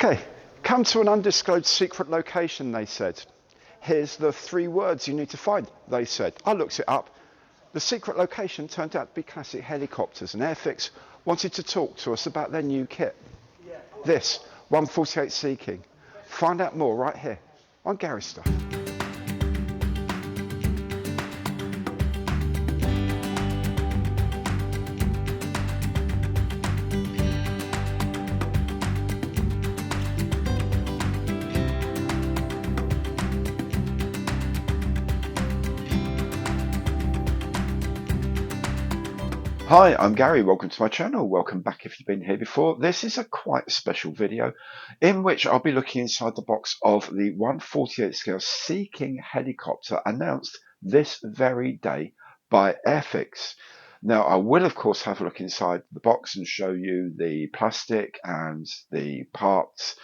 Okay, come to an undisclosed secret location, they said. Here's the 3 words you need to find, they said. I looked it up. The secret location turned out to be Classic Helicopters, and Airfix wanted to talk to us about their new kit. This 148 Sea King. Find out more right here on Gary Stuff. Hi, I'm Gary. Welcome to my channel. Welcome back if you've been here before. This is a quite special video in which I'll be looking inside the box of the 148 scale Sea King helicopter announced this very day by Airfix. Now, I will of course have a look inside the box and show you the plastic and the parts,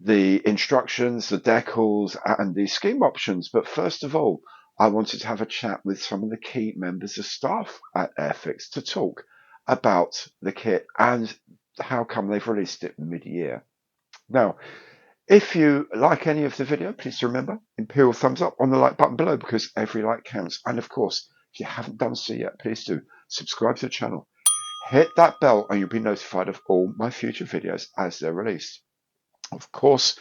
the instructions, the decals and the scheme options. But first of all, I wanted to have a chat with some of the key members of staff at Airfix to talk about the kit and how come they've released it mid-year. Now, if you like any of the video, please remember, imperial thumbs up on the like button below because every like counts. And of course, if you haven't done so yet, please do subscribe to the channel. Hit that bell and you'll be notified of all my future videos as they're released. Of course,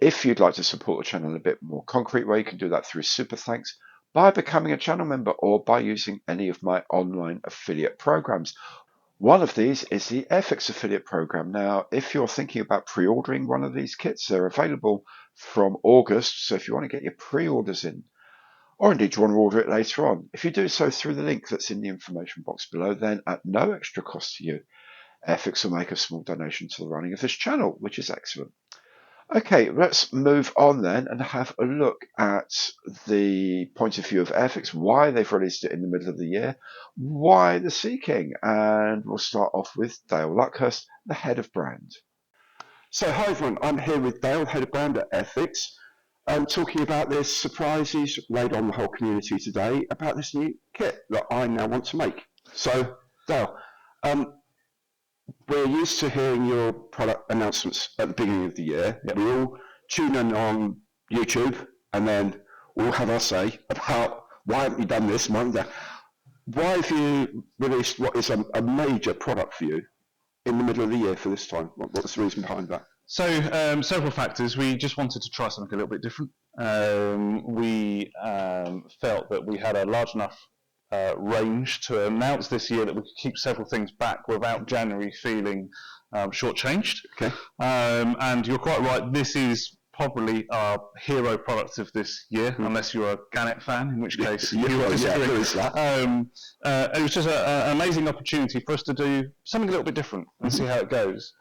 if you'd like to support the channel in a bit more concrete way, you can do that through super thanks, by becoming a channel member, or by using any of my online affiliate programs. One of these is the Airfix affiliate program. Now, if you're thinking about pre-ordering one of these kits, they're available from August. So if you want to get your pre-orders in, or indeed you want to order it later on, if you do so through the link that's in the information box below, then at no extra cost to you, Airfix will make a small donation to the running of this channel, which is excellent. Okay, let's move on then and have a look at the point of view of Airfix, why they've released it in the middle of the year, why the Sea King, and we'll start off with Dale Luckhurst, the head of brand. So hi everyone, I'm here with Dale, head of brand at Airfix, talking about this surprise he's laid on the whole community today about this new kit that I now want to make. So Dale, we're used to hearing your product announcements at the beginning of the year. Yep. We all tune in on YouTube and then we'll have our say about why haven't you done this, why have you released what is a major product for you in the middle of the year for this time? What's the reason behind that? So several factors. We just wanted to try something a little bit different. We felt that we had a large enough range to announce this year that we could keep several things back without January feeling shortchanged. Okay. And you're quite right, this is probably our hero product of this year, unless you're a Gannett fan, in which case you will disagree. It was just an amazing opportunity for us to do something a little bit different and see how it goes.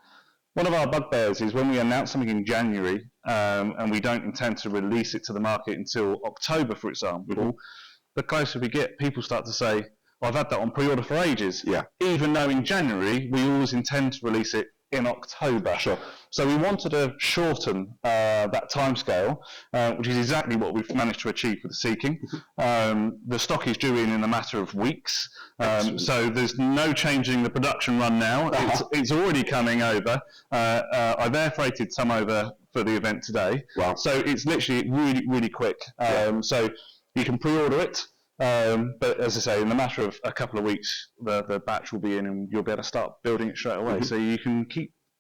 One of our bugbears is when we announce something in January and we don't intend to release it to the market until October, for example, the closer we get, people start to say, well, I've had that on pre-order for ages. Yeah. Even though in January, we always intend to release it in October. Sure. So we wanted to shorten that timescale, which is exactly what we've managed to achieve with the Sea King. The stock is due in a matter of weeks. So there's no changing the production run now. It's already coming over. I've air freighted some over for the event today. Wow. So it's literally really, really quick. So you can pre-order it, but as I say, in a matter of a couple of weeks, the batch will be in and you'll be able to start building it straight away. So you can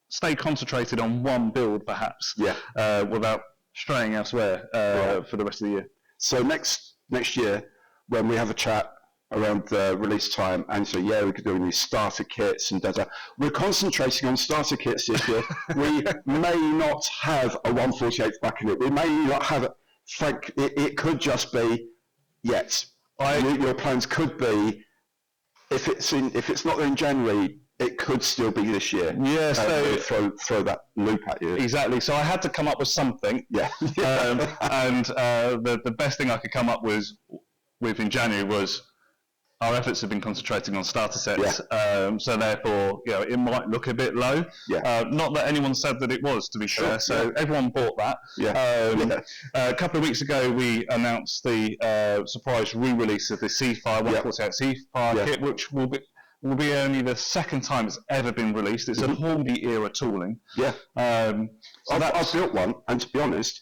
stay concentrated on one build, perhaps, without straying elsewhere for the rest of the year. So next year, when we have a chat around the release time, and so we could do these starter kits and we're concentrating on starter kits this year. We may not have a 148 back in it. We may not have it. Frank, it could just be your plans could be if it's not in January, it could still be this year. Yeah, so throw that loop at you. Exactly. So I had to come up with something. Yeah. And the best thing I could come up with in January was our efforts have been concentrating on starter sets, so therefore, it might look a bit low. Not that anyone said that it was, to be fair. So everyone bought that. A couple of weeks ago, we announced the surprise re-release of the Seafire 148 Seafire kit, which will be will be only the second time it's ever been released. It's a Hornby era tooling. Yeah. So I've built one, and to be honest,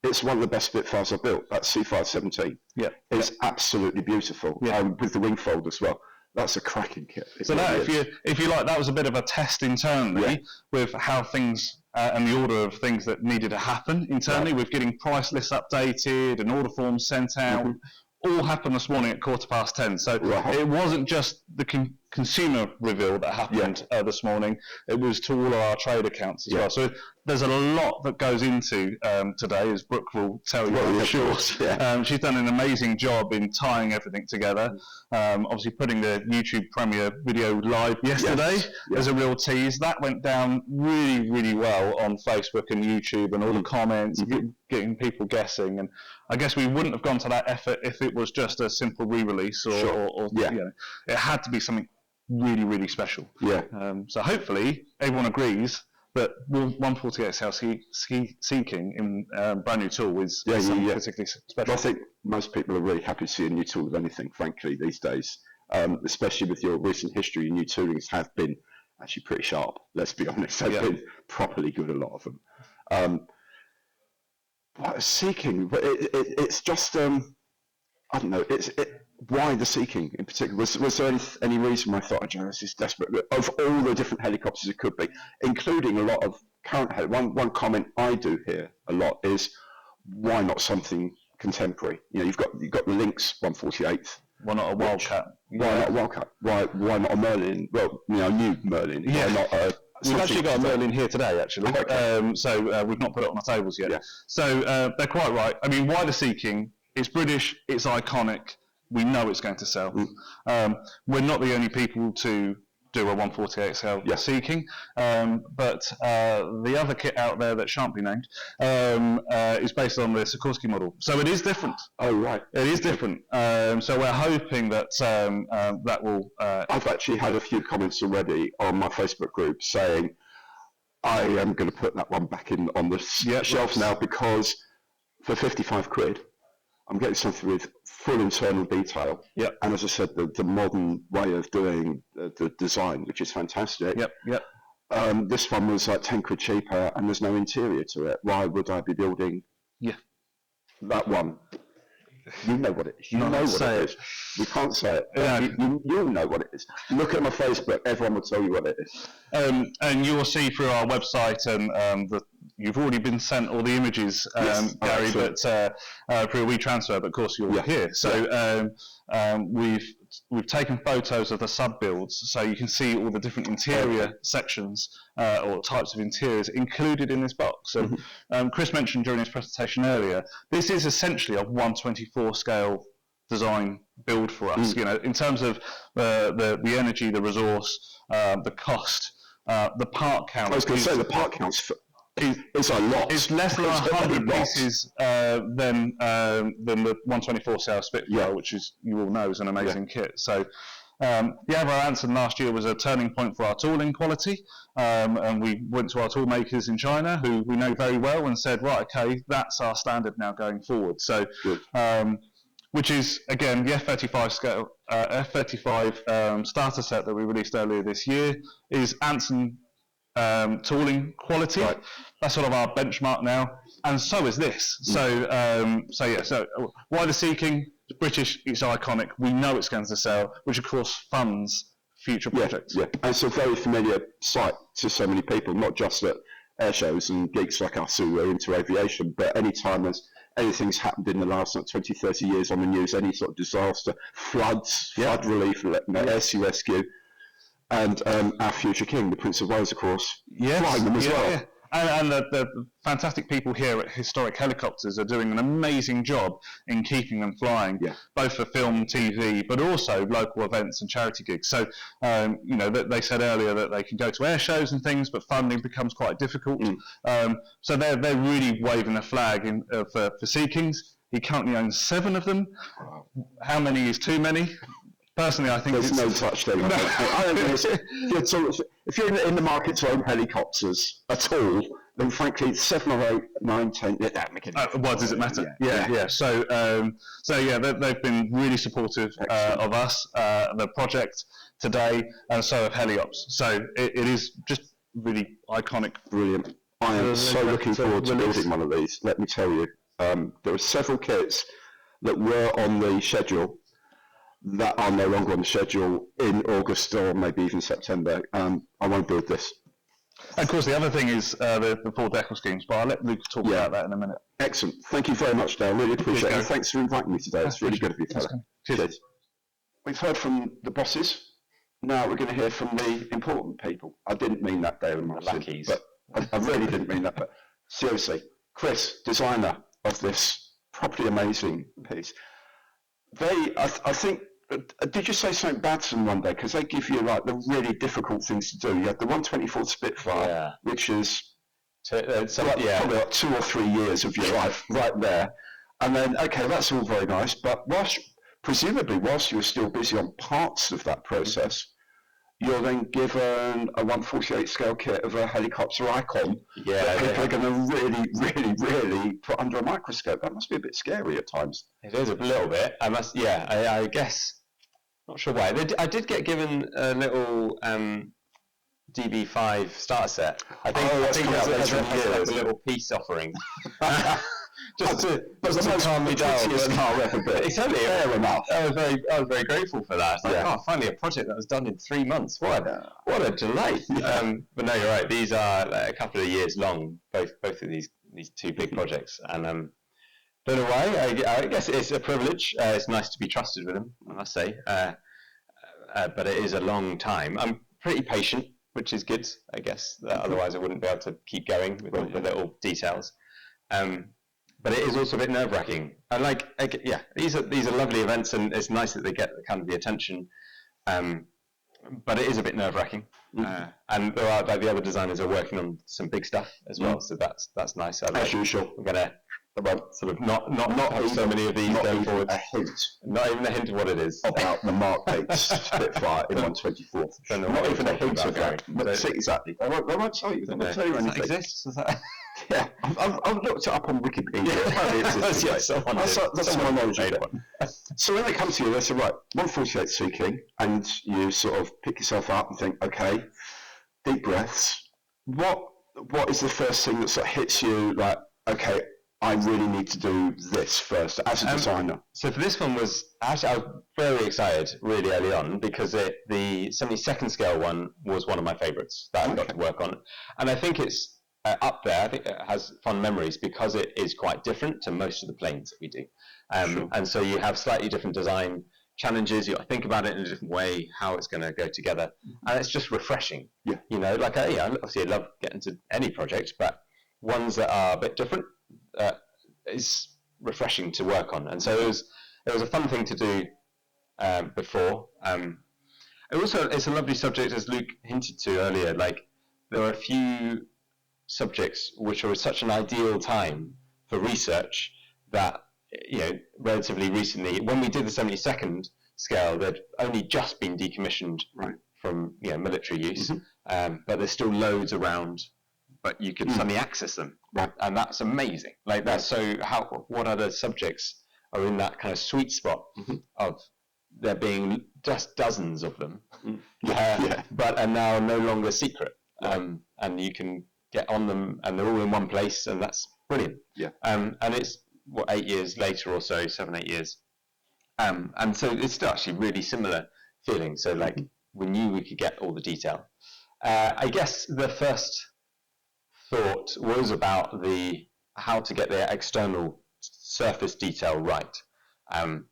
it's one of the best Spitfires I've built. That C517. Yeah. It's absolutely beautiful. Yeah. With the wing fold as well. That's a cracking kit. So that, if you like, that was a bit of a test internally with how things and the order of things that needed to happen internally, with getting price lists updated and order forms sent out. All happened this morning at 10:15. So it wasn't just the consumer reveal that happened this morning. It was to all of our trade accounts as well. So there's a lot that goes into today, as Brooke will tell you, I'm sure. She's done an amazing job in tying everything together. Obviously putting the YouTube premiere video live yesterday as a real tease. That went down really, really well on Facebook and YouTube, and all the comments, getting people guessing. And I guess we wouldn't have gone to that effort if it was just a simple re-release, or you know, it had to be something really, really special. So hopefully everyone agrees that 148 Sea King in brand new tool is something particularly special. Well, I think most people are really happy to see a new tool of anything, frankly, these days. Especially with your recent history, your new toolings have been actually pretty sharp, let's be honest. They've been properly good, a lot of them. What a Sea King, but it's just, I don't know, why the Sea King in particular? Was there any reason why I thought, oh, this is desperate? Of all the different helicopters it could be, including a lot of current one comment I do hear a lot is, why not something contemporary? You know, you've got the Lynx 148th. Why not a Wildcat? Why not a Wildcat? Why not a Merlin? Well, you know, a new Merlin. Why not a... We've actually got a Merlin here today, actually. So we've not put it on the tables yet. So they're quite right. I mean, why the Sea King? It's British, it's iconic. We know it's going to sell. We're not the only people to do a 148SL Sea King, but the other kit out there that shan't be named is based on the Sikorsky model. So it is different. Oh, right. It is different. So we're hoping that that will... I've actually had a few comments already on my Facebook group saying I am going to put that one back on the shelf now, because for 55 quid, I'm getting something with full internal detail. And as I said, the modern way of doing the design, which is fantastic. This one was like 10 quid cheaper, and there's no interior to it. Why would I be building that one? You know what it is. You know what it is. We can't say it. You know what it is. Look at my Facebook. Everyone will tell you what it is. And you will see through our website, and you've already been sent all the images, Gary, but through a WeTransfer. But of course, you're here. So we've taken photos of the sub builds, so you can see all the different interior sections or types of interiors included in this box. And Chris mentioned during his presentation earlier, this is essentially a 1/24 scale design build for us. You know, in terms of the energy, the resource, the cost, the part count. I was going to say the part counts. It's a lot. It's less than 100 pieces than the 1/24 scale Spitfire, which is, you all know, is an amazing kit. So the Avro Anson last year was a turning point for our tooling quality, and we went to our tool makers in China, who we know very well, and said, right, okay, that's our standard now going forward. So, which is, again, the F35 scale, F35 starter set that we released earlier this year is Anson tooling quality. That's sort of our benchmark now, and so is this. So why the Sea King? It's British, it's iconic. We know it's going to sell, which of course funds future projects. And it's a very familiar sight to so many people, not just at air shows and geeks like us who are into aviation, but any time anything's happened in the last 20, 30 years on the news, any sort of disaster, floods, flood relief, air rescue. And our future king, the Prince of Wales, of course, flying them as well. And the fantastic people here at Historic Helicopters are doing an amazing job in keeping them flying, both for film, TV, but also local events and charity gigs. So, you know, they said earlier that they can go to air shows and things, but funding becomes quite difficult. So they're really waving a flag for Sea Kings. He currently owns 7 of them. How many is too many? Personally, I think there's no such thing. If you're in the market to own helicopters at all, then frankly, 7 or 8, 9, 10, that make it. What does it matter? So they've been really supportive of us, the project, today, and so have Heliops. So it is just really iconic. Brilliant. I am so looking forward to building one of these, let me tell you. There are several kits that were on the schedule that are no longer on the schedule in August or maybe even September. I want to build this. And of course, the other thing is the 4 decal schemes, but I'll let Luke talk about that in a minute. Excellent. Thank you very much, Dale. Really appreciate it. And thanks for inviting me today. It's really good of you, fella. Cheers. We've heard from the bosses. Now we're going to hear from the important people. I didn't mean that, Dale and Martin. Lackeys. But I really didn't mean that. But seriously, Chris, designer of this properly amazing piece. I think, did you say something bad to them one day? Because they give you like the really difficult things to do. You have the 124 Spitfire, which is probably like 2 or 3 years of your life right there. And then, okay, that's all very nice. But presumably, whilst you were still busy on parts of that process, you're then given a 1/48 scale kit of a helicopter icon that people are going to really, really, really put under a microscope. That must be a bit scary at times. It is a little bit. I guess, not sure why. I did get given a little DB5 starter set. I think as a little peace offering. Just to calm me down. Exactly. Fair enough. I was very grateful for that. It's like, finally a project that was done in 3 months. What a delight. But no, you're right. These are a couple of years long. Both of these 2 big projects, and don't know why. I guess it's a privilege. It's nice to be trusted with them, I must say. But it is a long time. I'm pretty patient, which is good, I guess. Otherwise, I wouldn't be able to keep going with all the little details. But it is also a bit nerve-wracking. These are lovely events, and it's nice that they get kind of the attention. But it is a bit nerve-wracking. And there are, like, the other designers are working on some big stuff as well, so that's nice. As usual. I'm gonna sort of not have so many of these going forward. Not even a hint of what it is. About the Mark 8 Spitfire in 124. Not even a hint of that. Exactly. I won't tell you. I won't tell you anything. Does that exist? Yeah, I've looked it up on Wikipedia. That's my knowledge of it. So when they come to you, they say, right, 148 Sea King, and you sort of pick yourself up and think, okay, deep breaths. What is the first thing that sort of hits you, like, okay, I really need to do this first as a designer? So for this one I was very excited really early on, because the 72nd scale one was one of my favourites that I got to work on, and I think it's up there. I think it has fond memories because it is quite different to most of the planes that we do. And so you have slightly different design challenges. You got to think about it in a different way, how it's going to go together, and it's just refreshing. You know, like obviously I love getting to any project, but ones that are a bit different is refreshing to work on. And so it was a fun thing to do before. It's a lovely subject, as Luke hinted to earlier. Like, there are a few subjects which are at such an ideal time for research that, you know, relatively recently, when we did the 72nd scale, they'd only just been decommissioned from military use, but there's still loads around, but you could suddenly access them, and that's amazing. Like, that's what other subjects are in that kind of sweet spot of there being just dozens of them, but are now no longer secret, and you can get on them, and they're all in one place, and that's brilliant. And it's 8 years later or so, 7-8 years, and so it's still actually really similar feeling. So like, we knew we could get all the detail. I guess the first thought was about how to get the external surface detail right, and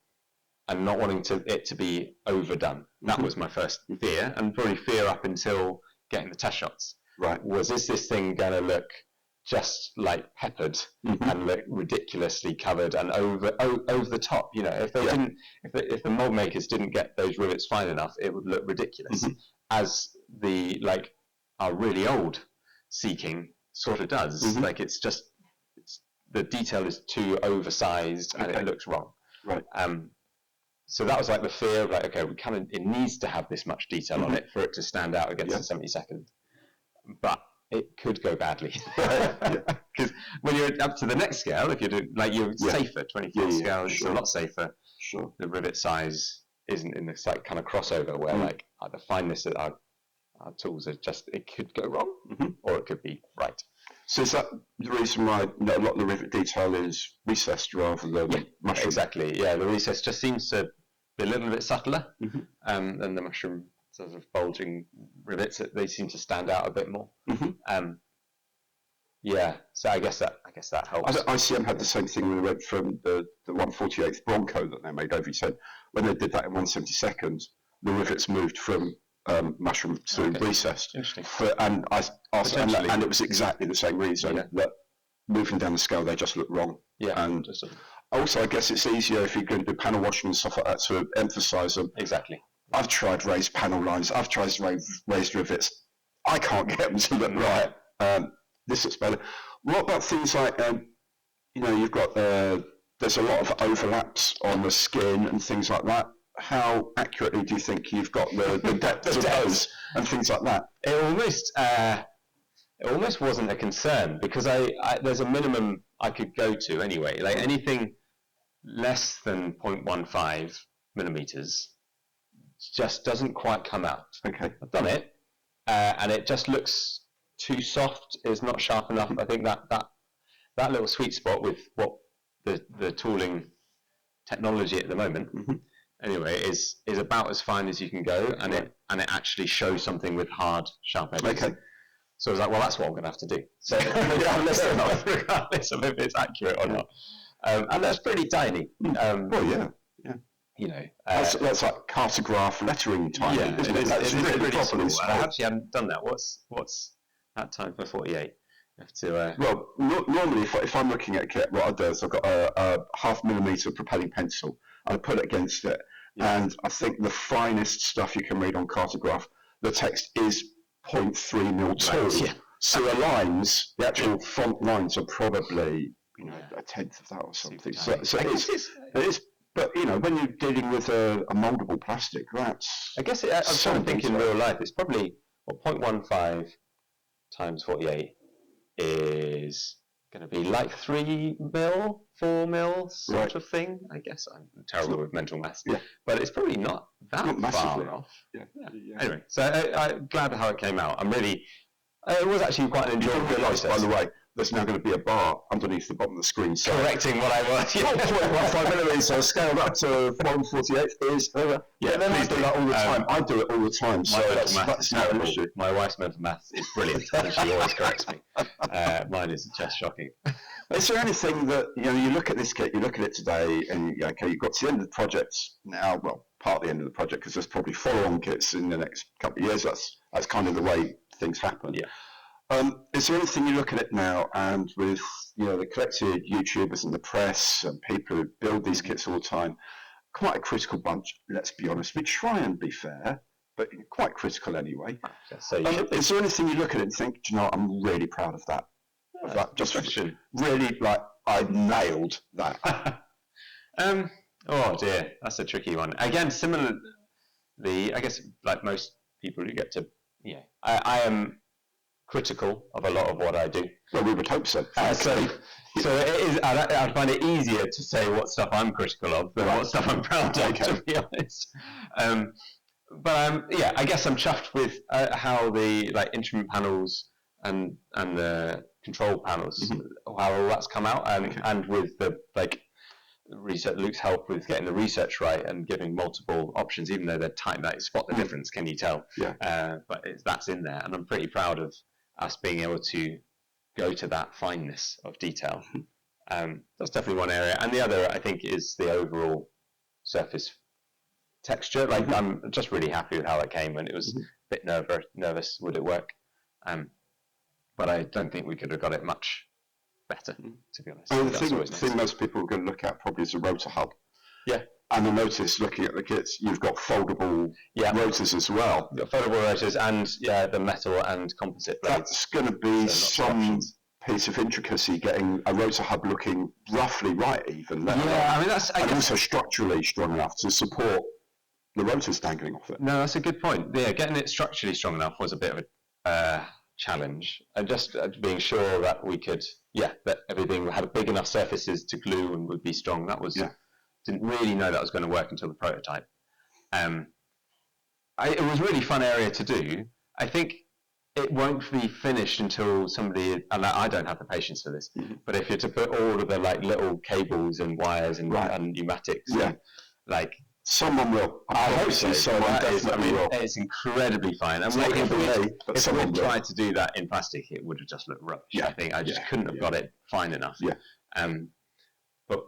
not wanting it to be overdone. That was my first fear, and probably fear up until getting the test shots. Was this thing going to look just like peppered and look ridiculously covered and over the top? You know, if the mold makers didn't get those rivets fine enough, it would look ridiculous, as our really old Sea King sort of does. Like, the detail is too oversized and it looks wrong. So that was like the fear of, like, okay, it needs to have this much detail on it for it to stand out against the 72nd. But it could go badly, because when you're up to the next scale, if you're doing, like, you're safer, 24th scale, it's a lot safer. The rivet size isn't in this like kind of crossover where like the fineness of our tools are just, it could go wrong or it could be right. So is that the reason why a lot of the rivet detail is recessed rather than mushroom? Exactly. Yeah, the recess just seems to be a little bit subtler than the mushroom sort of bulging rivets. They seem to stand out a bit more. Yeah, so I guess that helps. ICM had the same thing when they went from the 1/48th Bronco that they made over. He said when they did that in 1/72nd, the rivets moved from mushroom to recessed. Interesting. And it was exactly the same reason that moving down the scale they just looked wrong. Yeah. And also, I guess it's easier if you're going to do panel washing and stuff like that to emphasise them. Exactly. I've tried raised panel lines. I've tried raised rivets. I can't get them to look right. This looks better. What about things like, you've got, there's a lot of overlaps on the skin and things like that. How accurately do you think you've got the depth of those and things like that? It almost wasn't a concern because there's a minimum I could go to anyway. Like anything less than 0.15 millimeters just doesn't quite come out. Okay. I've done it, and it just looks too soft. It's not sharp enough. I think that little sweet spot with what the tooling technology at the moment, anyway, is about as fine as you can go, and it actually shows something with hard, sharp edges. Okay. So I was like, well, that's what I'm going to have to do. So regardless of if it's accurate or not, and that's pretty tiny. Well, yeah. That's like cartograph lettering tiny. Yeah, isn't it? It's really small. I actually haven't done that. What's that time for 48? You have to. Well, normally, if I'm looking at a kit, what I do is I've got a 0.5 millimeter propelling pencil, and I put it against it, and I think the finest stuff you can read on cartograph, the text is 0.3 mil tall. Right, yeah. So the lines, the actual font lines, are probably a tenth of that or something. So it is. But when you're dealing with a moldable plastic, that's. I guess I'm trying to think in real life. It's probably 0.15 times 48 is going to be like 3 mil, 4 mil sort of thing. I guess I'm terrible with mental maths. Yeah. But it's probably not that far off. Yeah. Anyway, so I'm glad how it came out. I'm really. It was actually quite an enjoyable process. By the way, there's now going to be a bar underneath the bottom of the screen. So correcting what I was. 0.15 millimeters, so scaled up to 1/48 is. Yeah, please do that all the time. I do it all the time. So that's not an issue. My wife's mental maths is brilliant, and she always corrects me. Mine is just shocking. Is there anything that you look at this kit, you look at it today, and you've got to the end of the project now? Well, part of the end of the project because there's probably follow-on kits in the next couple of years. That's kind of the way things happen. Yeah. Is there anything you look at it now, and with the collected YouTubers and the press and people who build these kits all the time, quite a critical bunch. Let's be honest. We try and be fair, but quite critical anyway. So is there anything you look at it and think, do you know what, I'm really proud of that? Just really, like, I nailed that. Oh dear, that's a tricky one. Again, similarly, I guess like most people who get to, I am critical of a lot of what I do. Well, we would hope so. So it is. I find it easier to say what stuff I'm critical of than what stuff I'm proud of, to be honest. But I guess I'm chuffed with how the instrument panels and the control panels, how all that's come out, and with the research. Luke's help with getting the research right and giving multiple options, even though they're tight. Spot the difference, can you tell? Yeah. But that's in there, and I'm pretty proud of us being able to go to that fineness of detail. That's definitely one area, and the other I think is the overall surface texture. I'm just really happy with how it came, and it was a bit nervous. Would it work? But I don't think we could have got it much better, to be honest. The thing most people are going to look at probably is the rotor hub. Yeah. And I notice looking at the kits, you've got foldable rotors as well. You've got foldable rotors and the metal and composite blades. That's going to be some piece of intricacy, getting a rotor hub looking roughly right, even. I mean and also structurally strong enough to support the rotors dangling off it. No, that's a good point. Yeah, getting it structurally strong enough was a bit of a challenge, and just being sure that we could, that everything had big enough surfaces to glue and would be strong. That was didn't really know that was going to work until the prototype. It was a really fun area to do. I think it won't be finished until somebody, and I don't have the patience for this, but if you're to put all of the like little cables and wires and pneumatics, and, like someone will. I hope so. Someone definitely will. It's incredibly fine. And if we tried to do that in plastic, it would have just looked rubbish. I think I just couldn't have got it fine enough. But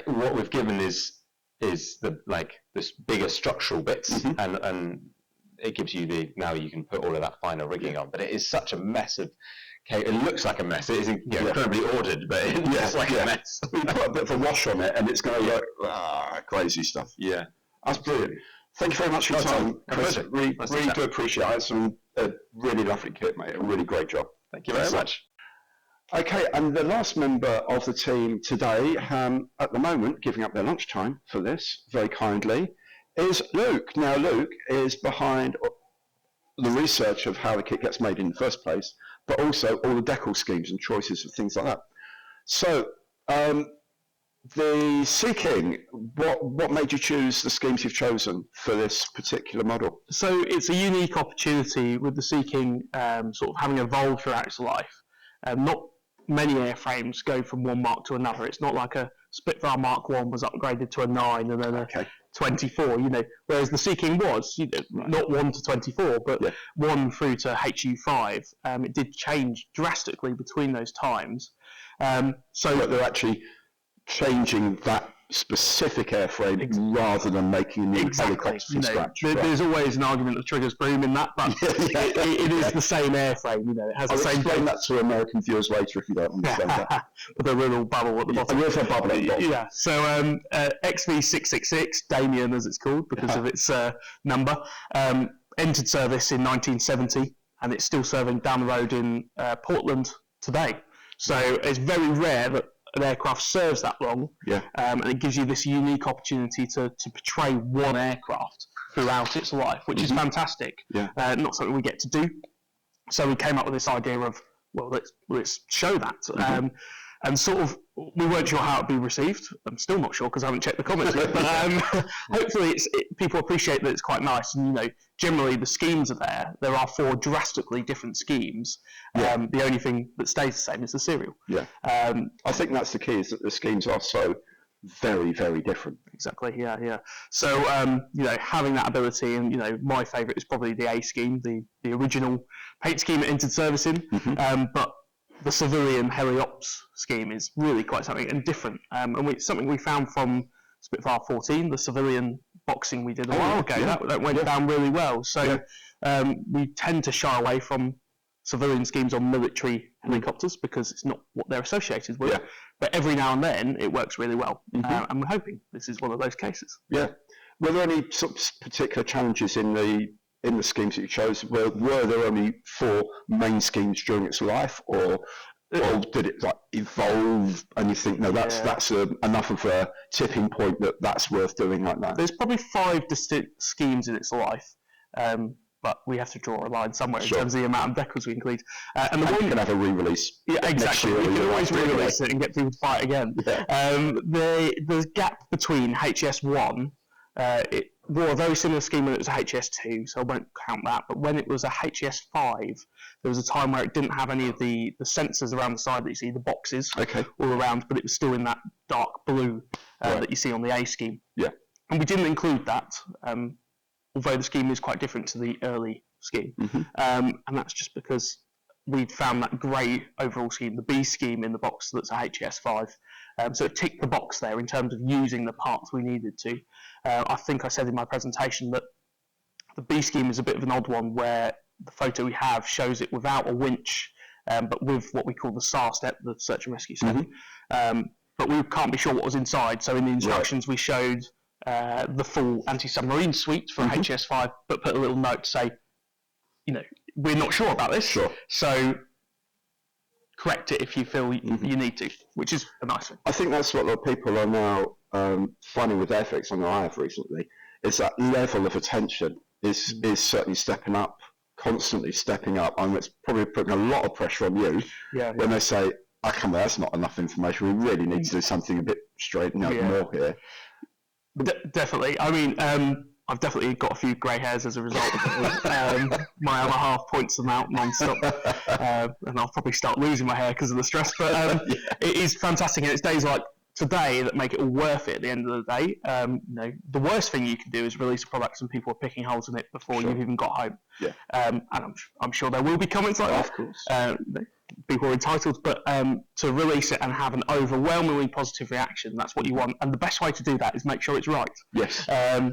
what we've given is the this bigger structural bits, and it gives you now you can put all of that finer rigging on. But it is such a mess of. It looks like a mess. It is incredibly ordered, but it looks like a mess. We put a bit of a wash on it, and it's going to look crazy stuff. Yeah, that's brilliant. Thank you very much for your time, Chris. Really do appreciate it. It's a really lovely kit, mate. A really great job. Thank you very much. Okay, and the last member of the team today, at the moment, giving up their lunchtime for this very kindly, is Luke. Now, Luke is behind the research of how the kit gets made in the first place, but also all the Decals schemes and choices of things like that. So, the Sea King, what made you choose the schemes you've chosen for this particular model? So it's a unique opportunity with the Sea King sort of having evolved throughout its life. Not many airframes go from one mark to another. It's not like a Spitfire Mark 1 was upgraded to a 9 and then a 24, whereas the Sea King was, not 1 to 24, but 1 through to HU5. It did change drastically between those times. So they're actually changing that specific airframe rather than making a new helicopter from scratch. There's always an argument of triggers boom in that, but it is the same airframe. It has the same. Explain that to American viewers later if you don't understand that. With a little bubble at the bottom. With a bubble at the bottom. Yeah. So XV666, Damien as it's called because of its number, entered service in 1970, and it's still serving down the road in Portland today. So it's very rare that an aircraft serves that long, and it gives you this unique opportunity to portray one aircraft throughout its life, which is fantastic. Not something we get to do. So we came up with this idea of, let's show that. And sort of, we weren't sure how it would be received. I'm still not sure because I haven't checked the comments yet. But hopefully people appreciate that it's quite nice. And, generally the schemes are there. There are 4 drastically different schemes. The only thing that stays the same is the serial. I think that's the key, is that the schemes are so very, very different. Exactly, yeah. So, having that ability, and, my favourite is probably the A scheme, the original paint scheme it entered service in. But the civilian Heliops scheme is really quite something and different. And something we found from Spitfire 14, the civilian boxing we did a while ago, that went down really well. So we tend to shy away from civilian schemes on military helicopters because it's not what they're associated with. But every now and then it works really well. And we're hoping this is one of those cases. Were there any sort of particular challenges in the schemes that you chose? Were there only 4 main schemes during its life, or did it evolve and you think, no, that's enough of a tipping point that's worth doing like that? There's probably 5 distinct schemes in its life, but we have to draw a line somewhere in terms of the amount of decals we include. And the one can have a re-release. Exactly. We can always re-release it and get people to buy it again. The gap between HS1, it wore a very similar scheme when it was a HS2, so I won't count that. But when it was a HS5, there was a time where it didn't have any of the sensors around the side that you see, the boxes all around, but it was still in that dark blue that you see on the A scheme. And we didn't include that, although the scheme is quite different to the early scheme. And that's just because we'd found that grey overall scheme, the B scheme in the box that's a HS5. So it ticked the box there in terms of using the parts we needed to. I think I said in my presentation that the B scheme is a bit of an odd one where the photo we have shows it without a winch, but with what we call the SAR step, the search and rescue step. But we can't be sure what was inside, so in the instructions we showed the full anti-submarine suite for HS5, but put a little note to say, we're not sure about this, so correct it if you feel you need to, which is a nice thing. I think that's what a lot of people are now finding with Airfix, and I have recently, is that level of attention is certainly stepping up, constantly stepping up, and it's probably putting a lot of pressure on you when they say, come on, that's not enough information, we really need to do something a bit straighten out more here. Definitely. I mean, I've definitely got a few grey hairs as a result of it. My other half points them out non-stop, and I'll probably start losing my hair because of the stress. But it is fantastic, and it's days like today that make it all worth it at the end of the day. The worst thing you can do is release a product and people are picking holes in it before you've even got home. Yeah. And I'm sure there will be comments like that. Of course. People are entitled, but to release it and have an overwhelmingly positive reaction, that's what you want. And the best way to do that is make sure it's right. Yes.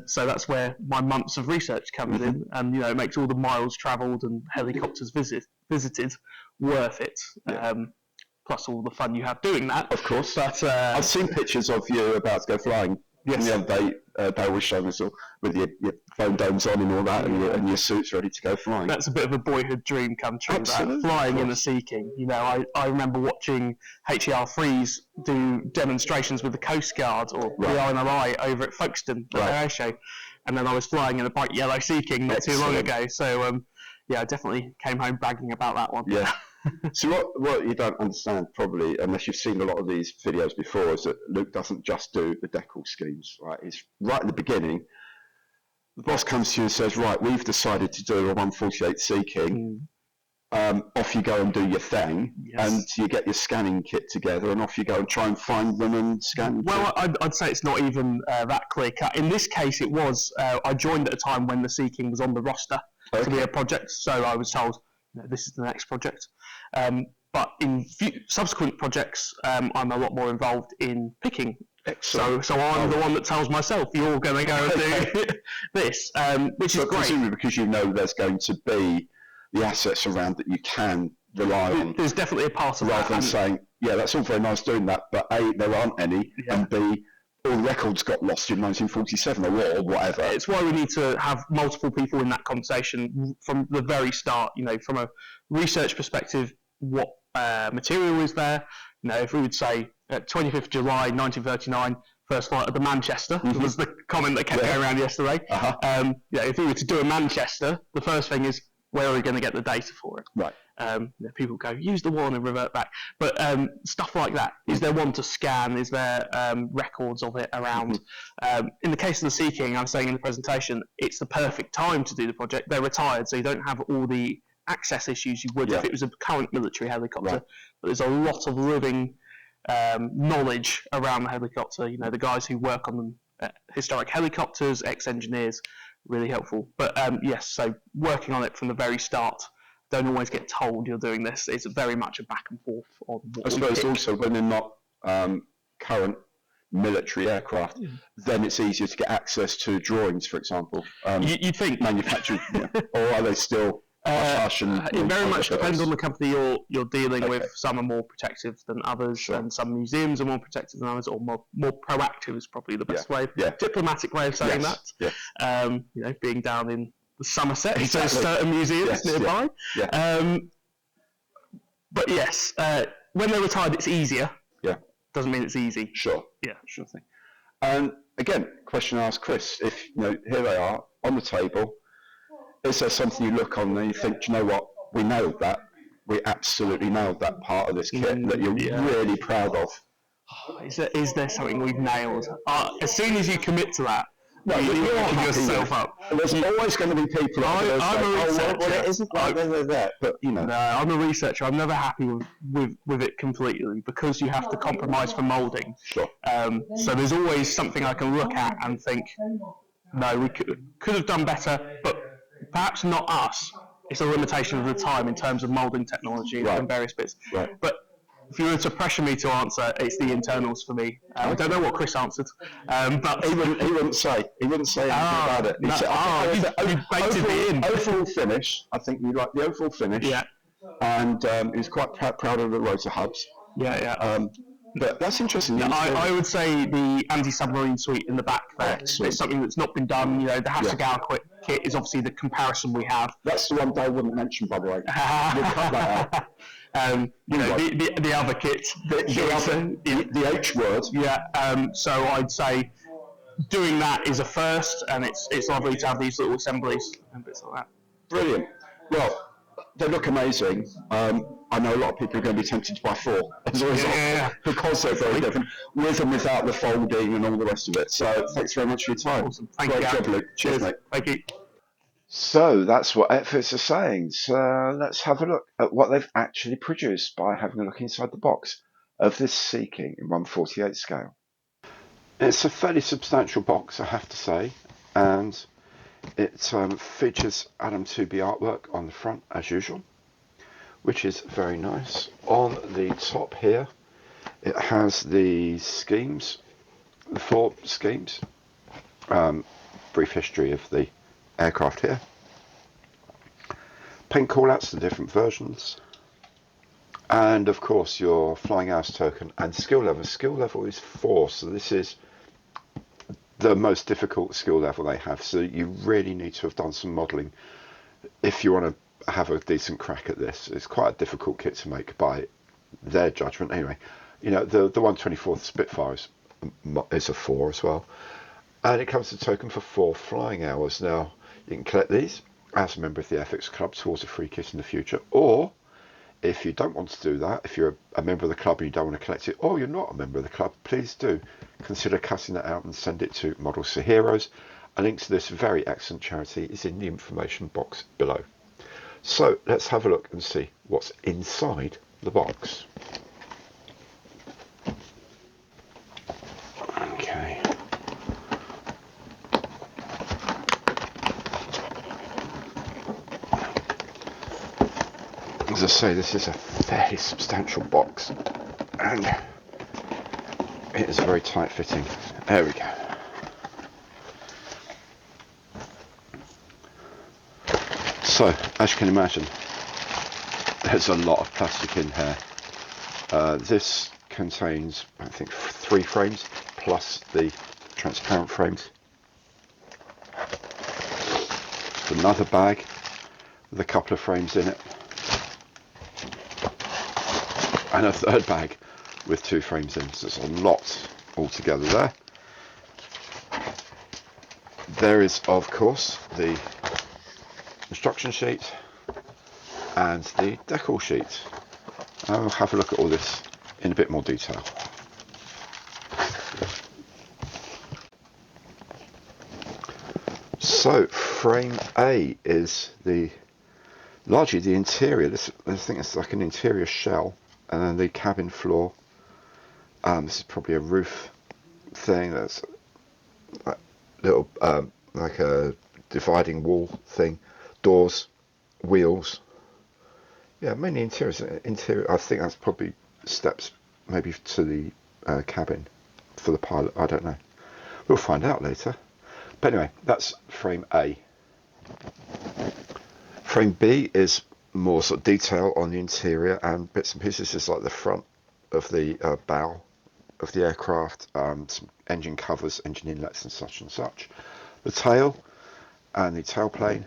So that's where my months of research comes in, and it makes all the miles travelled and helicopters visited worth it. Yeah. Plus all the fun you have doing that. Of course. But I've seen pictures of you about to go flying. Yes. The other day, they were showing us all with your foam domes on and all that, and your suits ready to go flying. That's a bit of a boyhood dream come true. Absolutely, That flying in the Sea King. I remember watching HER Freeze do demonstrations with the Coast Guard or the RNLI over at Folkestone at their air show, and then I was flying in a bright yellow Sea King not too long ago. So I definitely came home bragging about that one. Yeah. So what you don't understand, probably, unless you've seen a lot of these videos before, is that Luke doesn't just do the Decals schemes, right? He's right at the beginning. The boss comes to you and says, right, we've decided to do a 148 Sea King. Off you go and do your thing, and you get your scanning kit together, and off you go and try and find them and scan. Well, I'd say it's not even that clear cut. In this case, it was. I joined at a time when the Sea King was on the roster to be a project, so I was told, this is the next project. But in subsequent projects, I'm a lot more involved in picking. So I'm the one that tells myself, you're going to go and do this, which is great. Presumably because you know there's going to be the assets around that you can rely on. There's definitely a part of that. Rather than saying, that's all very nice doing that, but A, there aren't any, and B, all the records got lost in 1947 or whatever. It's why we need to have multiple people in that conversation from the very start. From a research perspective, what material is there? If we would say 25th July 1939, first flight of the Manchester, was the comment that kept going around yesterday. If we were to do a Manchester, the first thing is, where are we going to get the data for it? Right. People go, use the one and revert back. But stuff like that. Is there one to scan? Is there records of it around? In the case of the Sea King, I was saying in the presentation, it's the perfect time to do the project. They're retired, so you don't have all the access issues you would if it was a current military helicopter. Right. But there's a lot of living knowledge around the helicopter. The guys who work on them, historic helicopters, ex-engineers, really helpful. But so working on it from the very start, don't always get told you're doing this. It's very much a back and forth on what I suppose also when they're not current military aircraft, then it's easier to get access to drawings, for example. You'd think manufactured, or are they still? It very much depends on the company you're dealing with. Some are more protective than others, and some museums are more protective than others, or more proactive is probably the best way, diplomatic way of saying that. Being down in the Somerset, there's certain museums nearby. But yes, when they're retired, it's easier. Doesn't mean it's easy. Sure. Yeah. Sure thing. And again, question I asked Chris: if here they are on the table. Is there something you look on and you think, do you know what, we nailed that. We absolutely nailed that part of this kit that you're really proud of. Is there something we've nailed? As soon as you commit to that, you open yourself up. And there's always going to be people out there it isn't like that. But No, I'm a researcher. I'm never happy with it completely because you have to compromise for moulding. Sure. So there's always something I can look at and think, no, we could have done better, but perhaps not us. It's a limitation of the time in terms of moulding technology and various bits. Right. But if you were to pressure me to answer, it's the internals for me. I don't know what Chris answered, but he wouldn't say anything about it. He said, you baited me in. Overall finish. I think you like the overall finish. Yeah. And he was quite proud of the rotor hubs. Yeah. But that's interesting. I would say the anti-submarine suite in the back there. It's something that's not been done. The Hasegawa kit is obviously the comparison we have. That's the one Dale wouldn't mention, by the way. We'll cut that out. The other kit. The H word. Yeah. So I'd say doing that is a first, and it's lovely to have these little assemblies and bits like that. Brilliant. Well, they look amazing. I know a lot of people are going to be tempted to buy 4 as a result, because they're very different, with and without the folding and all the rest of it. So thanks very much for your time. Awesome. Thank Great you. job, Luke. Cheers, mate. Thank you. So that's what Airfix are saying. So let's have a look at what they've actually produced by having a look inside the box of this Sea King in 1/48 scale. It's a fairly substantial box, I have to say, and it features Adam 2B artwork on the front as usual, which is very nice. On the top here, it has the schemes, the 4 schemes. Brief history of the aircraft here. Paint callouts to different versions. And of course your flying hours token and skill level. Skill level is 4, so this is the most difficult skill level they have. So you really need to have done some modelling if you want to have a decent crack at this. It's quite a difficult kit to make by their judgment. Anyway, you know, the 1/24th Spitfire is a 4 as well. And it comes with a token for 4 flying hours. Now, you can collect these as a member of the Airfix Club towards a free kit in the future. Or, if you don't want to do that, if you're a member of the club and you don't want to collect it, or you're not a member of the club, please do consider cutting that out and send it to Models for Heroes. A link to this very excellent charity is in the information box below. So, let's have a look and see what's inside the box. Okay. As I say, this is a fairly substantial box, and it is very tight fitting. There we go. So, as you can imagine, there's a lot of plastic in here. This contains, I think, 3 frames plus the transparent frames. Another bag with a couple of frames in it. And a third bag with 2 frames in, so there's a lot altogether there. There is, of course, the instruction sheet and the decal sheet. I'll have a look at all this in a bit more detail. So, frame A is largely the interior. I think it's like an interior shell. And then the cabin floor. This is probably a roof thing. That's a little like a dividing wall thing. Doors, wheels. Yeah, mainly interior. Interior. I think that's probably steps, maybe to the cabin for the pilot. I don't know. We'll find out later. But anyway, that's frame A. Frame B is more sort of detail on the interior and bits and pieces. Is like the front of the bow of the aircraft, some engine covers, engine inlets and such. The tail and the tailplane,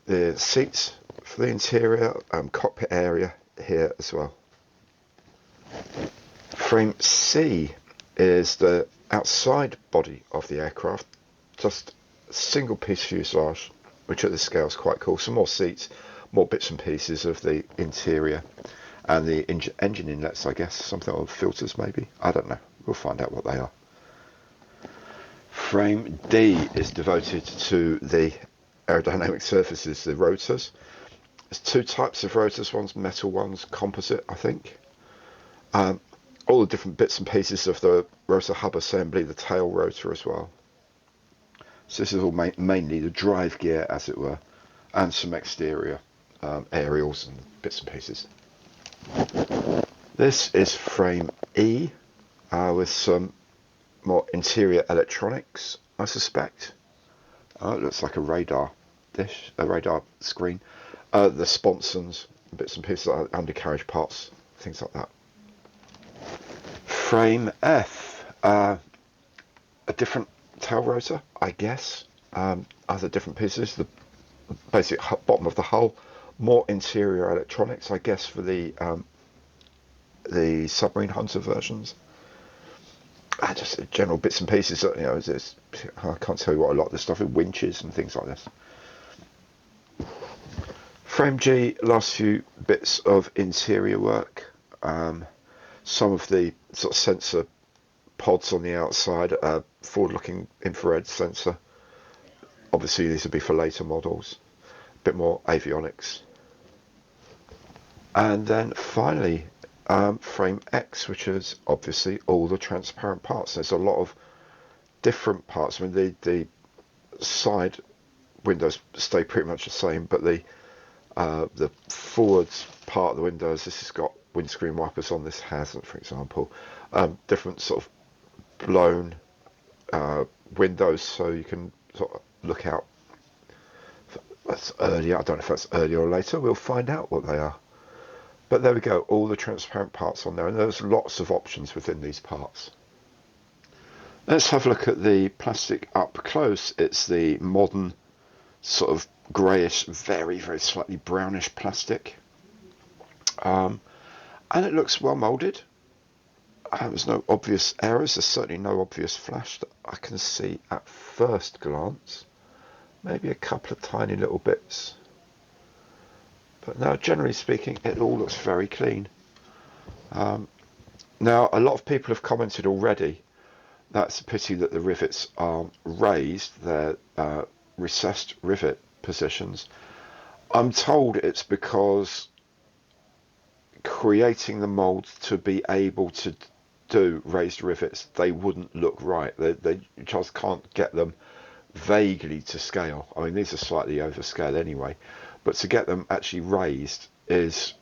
the seats for the interior, cockpit area here as well. Frame C is the outside body of the aircraft, just a single piece fuselage, which at this scale is quite cool. Some more seats, more bits and pieces of the interior, and the engine inlets, I guess, something on filters maybe, I don't know, we'll find out what they are. Frame D is devoted to the aerodynamic surfaces, the rotors. There's 2 types of rotors, one's metal, one's composite, I think. All the different bits and pieces of the rotor hub assembly, the tail rotor as well. So this is all mainly the drive gear, as it were, and some exterior aerials and bits and pieces. This is frame E, with some more interior electronics, I suspect. It looks like a radar dish, a radar screen. The sponsons, bits and pieces, like undercarriage parts, things like that. Frame F, a different tail rotor, I guess. Other different pieces, the basic bottom of the hull, more interior electronics, I guess, for the submarine hunter versions. Just general bits and pieces. You know, I can't tell you what a lot of the stuff is, winches and things like this. Frame G, last few bits of interior work. Some of the sort of sensor pods on the outside, forward-looking infrared sensor. Obviously these would be for later models. A bit more avionics. And then finally, Frame X, which is obviously all the transparent parts. There's a lot of different parts. I mean, the side windows stay pretty much the same, but the forwards part of the windows, this has got windscreen wipers on, this hasn't, for example. Different sort of blown windows, so you can sort of look out. That's earlier. I don't know if that's earlier or later. We'll find out what they are. But there we go, all the transparent parts on there, and there's lots of options within these parts. Let's have a look at the plastic up close. It's the modern sort of greyish, very slightly brownish plastic. And it looks well moulded. There's no obvious errors. There's certainly no obvious flash that I can see at first glance. Maybe a couple of tiny little bits. But now, generally speaking, it all looks very clean. Now, a lot of people have commented already. That's a pity that the rivets aren't raised. They're recessed rivet positions. I'm told it's because creating the mould to be able to do raised rivets, they wouldn't look right. They just can't get them vaguely to scale. I mean, these are slightly overscale anyway, but to get them actually raised is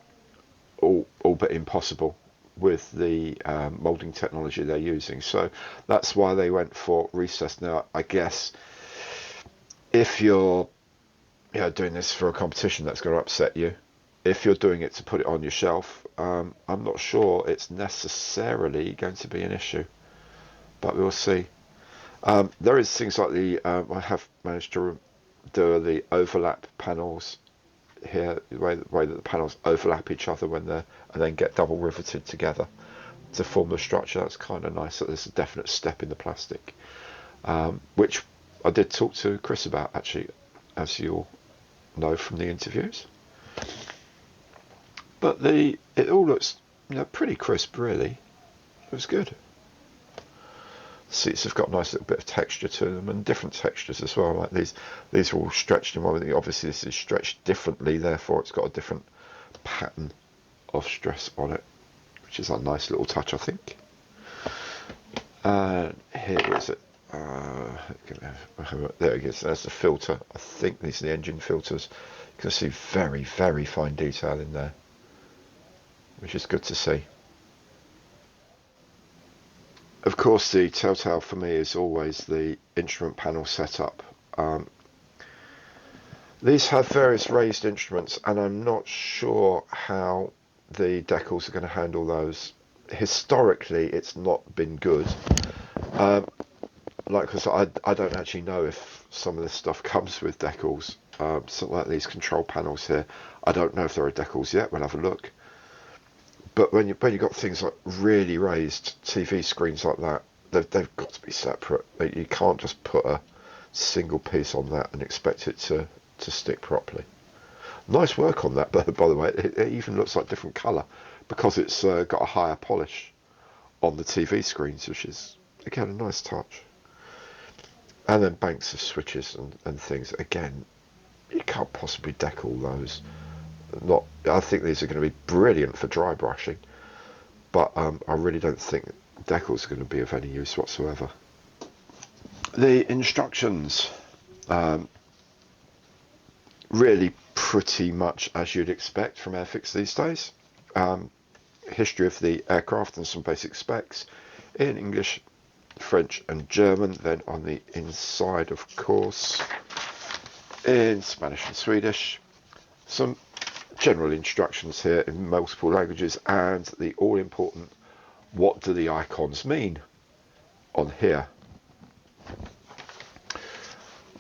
all but impossible with the moulding technology they're using. So that's why they went for recessed. Now, I guess if you're doing this for a competition, that's going to upset you. If you're doing it to put it on your shelf, I'm not sure it's necessarily going to be an issue, but we'll see. There is things like I have managed to do the overlap panels here, the way that the panels overlap each other when they're, and then get double riveted together to form the structure. That's kind of nice. So there's a definite step in the plastic, which I did talk to Chris about, actually, as you all know from the interviews. But it all looks pretty crisp, really. It was good. Seats have got a nice little bit of texture to them, and different textures as well. Like these are all stretched in one. Obviously, this is stretched differently, therefore it's got a different pattern of stress on it, which is a nice little touch, I think. Here is it. There it is. There's the filter. I think these are the engine filters. You can see very fine detail in there, which is good to see. Of course, the telltale for me is always the instrument panel setup. These have various raised instruments, and I'm not sure how the Decals are going to handle those. Historically, it's not been good. Because I don't actually know if some of this stuff comes with Decals. Something like these control panels here, I don't know if there are Decals yet. We'll have a look. But when you've got things like really raised TV screens like that, they've got to be separate. You can't just put a single piece on that and expect it to stick properly. Nice work on that, by the way. It even looks like different colour because it's got a higher polish on the TV screens, which is, again, a nice touch. And then banks of switches and things. Again, you can't possibly decal those. I think these are going to be brilliant for dry brushing, but I really don't think Decals are going to be of any use whatsoever. The instructions, really pretty much as you'd expect from Airfix these days. History of the aircraft and some basic specs in English, French and German. Then on the inside, of course, in Spanish and Swedish, some general instructions here in multiple languages, and the all-important what do the icons mean on here.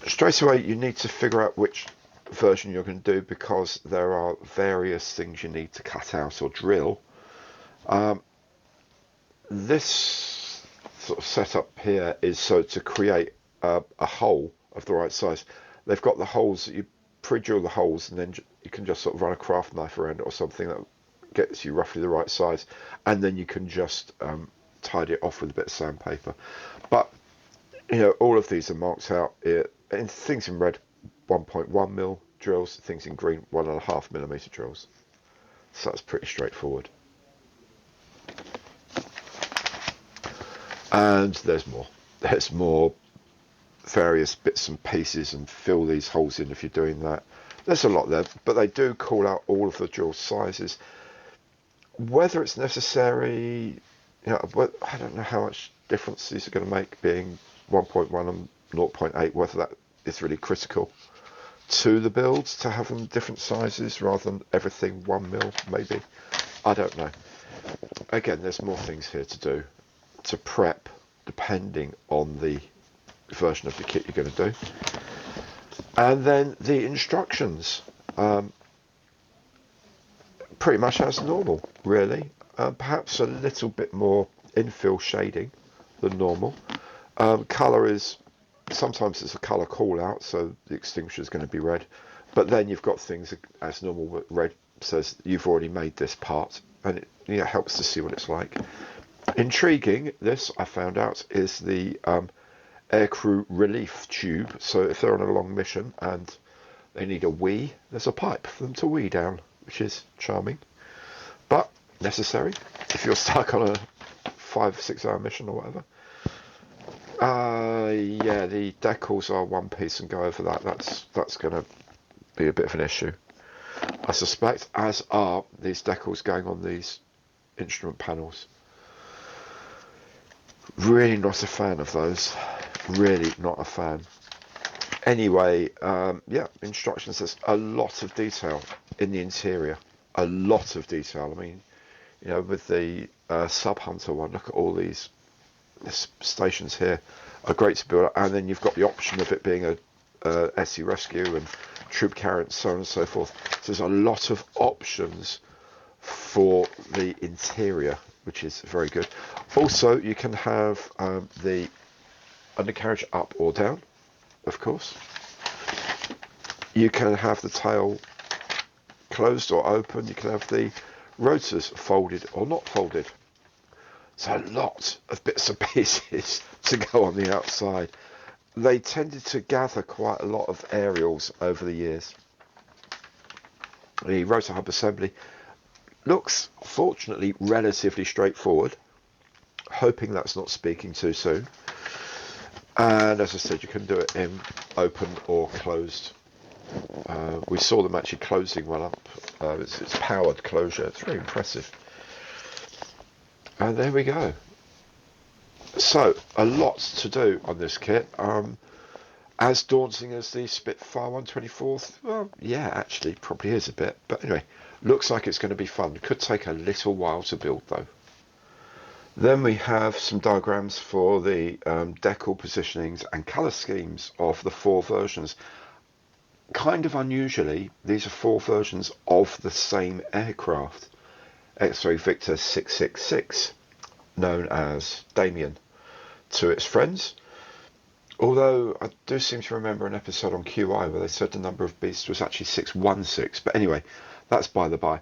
Straight away you need to figure out which version you're going to do, because there are various things you need to cut out or drill. This sort of setup here is so to create a hole of the right size. They've got the holes that you pre-drill the holes and then you can just sort of run a craft knife around it or something that gets you roughly the right size, and then you can just tidy it off with a bit of sandpaper. But all of these are marked out in things in red 1.1 mil drills, things in green 1.5 millimeter drills. So that's pretty straightforward. And there's more various bits and pieces, and fill these holes in if you're doing that. There's a lot there, but they do call out all of the drill sizes. Whether it's necessary, I don't know how much difference these are going to make, being 1.1 and 0.8, whether that is really critical to the builds to have them different sizes rather than everything 1 mil, maybe. I don't know. Again, there's more things here to do, to prep, depending on the version of the kit you're going to do. And then the instructions, pretty much as normal, really. Perhaps a little bit more infill shading than normal. Colour is, sometimes it's a colour call out, so the extinguisher is going to be red. But then you've got things as normal, but red says you've already made this part, and it helps to see what it's like. Intriguing, this I found out is the aircrew relief tube. So if they're on a long mission and they need a wee, there's a pipe for them to wee down, which is charming, but necessary if you're stuck on a 5-6 hour mission or whatever. Yeah, the decals are one piece, and go over that. That's going to be a bit of an issue, I suspect, as are these decals going on these instrument panels. Really not a fan of those. Really not a fan. Anyway, yeah, instructions. There's a lot of detail in the interior. A lot of detail. I mean, with the Sub Hunter one, look at all these stations here. Are great to build up, and then you've got the option of it being a SE Rescue and troop carrier and so on and so forth. So there's a lot of options for the interior, which is very good. Also, you can have the undercarriage up or down, of course. You can have the tail closed or open. You can have the rotors folded or not folded. So a lot of bits and pieces to go on the outside. They tended to gather quite a lot of aerials over the years. The rotor hub assembly looks, fortunately, relatively straightforward. Hoping that's not speaking too soon. And as I said, you can do it in open or closed. We saw them actually closing one up. It's powered closure. It's very impressive. And there we go. So, a lot to do on this kit. As daunting as the Spitfire 124th? Well, yeah, actually, probably is a bit. But anyway, looks like it's going to be fun. Could take a little while to build, though. Then we have some diagrams for the decal positionings and colour schemes of the 4 versions. Kind of unusually, these are 4 versions of the same aircraft. X-Ray Victor 666, known as Damien to its friends. Although I do seem to remember an episode on QI where they said the number of beasts was actually 616. But anyway, that's by the by.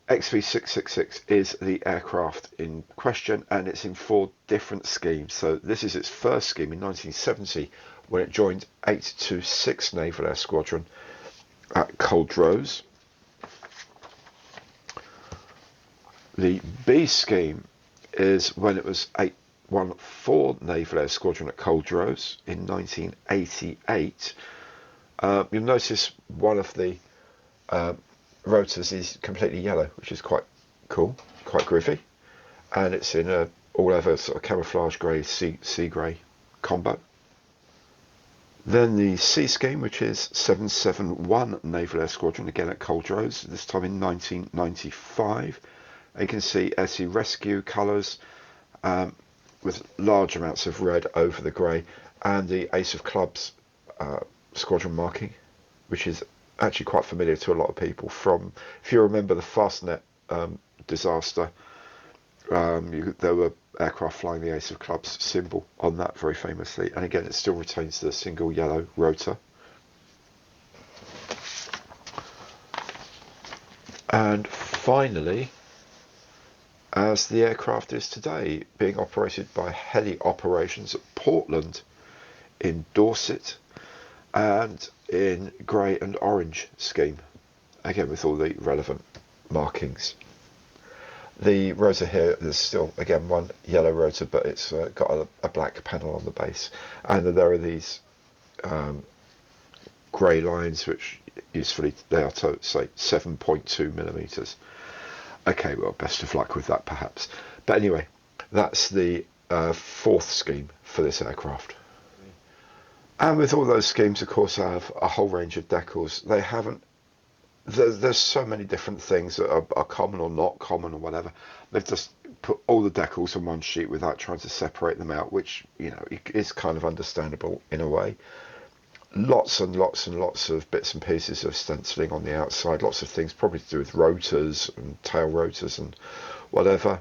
XV666 is the aircraft in question, and it's in 4 different schemes. So this is its first scheme in 1970 when it joined 826 Naval Air Squadron at Culdrose. The B scheme is when it was 814 Naval Air Squadron at Culdrose in 1988. You'll notice one of the rotors is completely yellow, which is quite cool, quite groovy, and it's in a all-over sort of camouflage grey, sea grey combo. Then the C scheme, which is 771 Naval Air Squadron, again at Culdrose, this time in 1995. You can see SE Rescue colours with large amounts of red over the grey, and the Ace of Clubs squadron marking, which is actually quite familiar to a lot of people from, if you remember the Fastnet disaster, there were aircraft flying the Ace of Clubs symbol on that very famously, and again it still retains the single yellow rotor. And finally, as the aircraft is today, being operated by Heli Operations at Portland in Dorset and in grey and orange scheme, again with all the relevant markings. The rotor here, there's still again one yellow rotor, but it's got a black panel on the base, and there are these grey lines which usefully they are to say 7.2 millimeters. Okay, well, best of luck with that perhaps. But anyway, that's the fourth scheme for this aircraft. And with all those schemes, of course, I have a whole range of decals. They haven't. There's so many different things that are common or not common or whatever. They've just put all the decals on one sheet without trying to separate them out, which, you know, is kind of understandable in a way. Lots and lots and lots of bits and pieces of stenciling on the outside. Lots of things probably to do with rotors and tail rotors and whatever.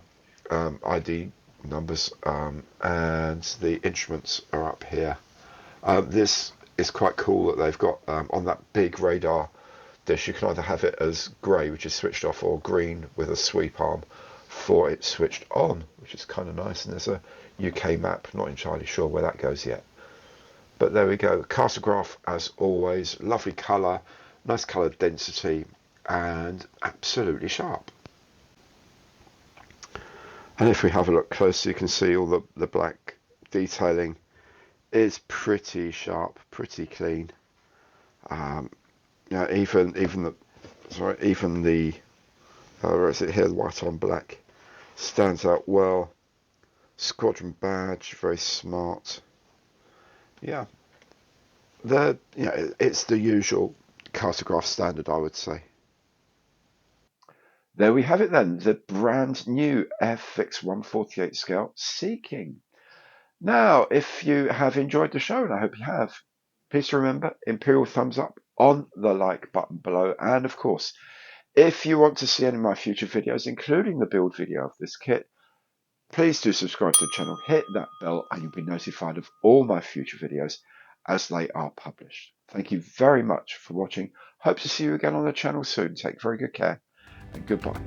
ID numbers and the instruments are up here. This is quite cool that they've got on that big radar dish. You can either have it as grey, which is switched off, or green with a sweep arm for it switched on, which is kind of nice. And there's a UK map, not entirely sure where that goes yet. But there we go. Cartograph, as always, lovely colour, nice colour density, and absolutely sharp. And if we have a look closer, you can see all the black detailing is pretty sharp, pretty clean. Yeah, even the where is it here? The white on black stands out well. Squadron badge, very smart. Yeah, it's the usual cartograph standard, I would say. There we have it then, the brand new Airfix 1/48 scale Sea King. Now, if you have enjoyed the show, and I hope you have, please remember, Imperial thumbs up on the like button below. And of course, if you want to see any of my future videos, including the build video of this kit, please do subscribe to the channel, hit that bell, and you'll be notified of all my future videos as they are published. Thank you very much for watching. Hope to see you again on the channel soon. Take very good care, and goodbye.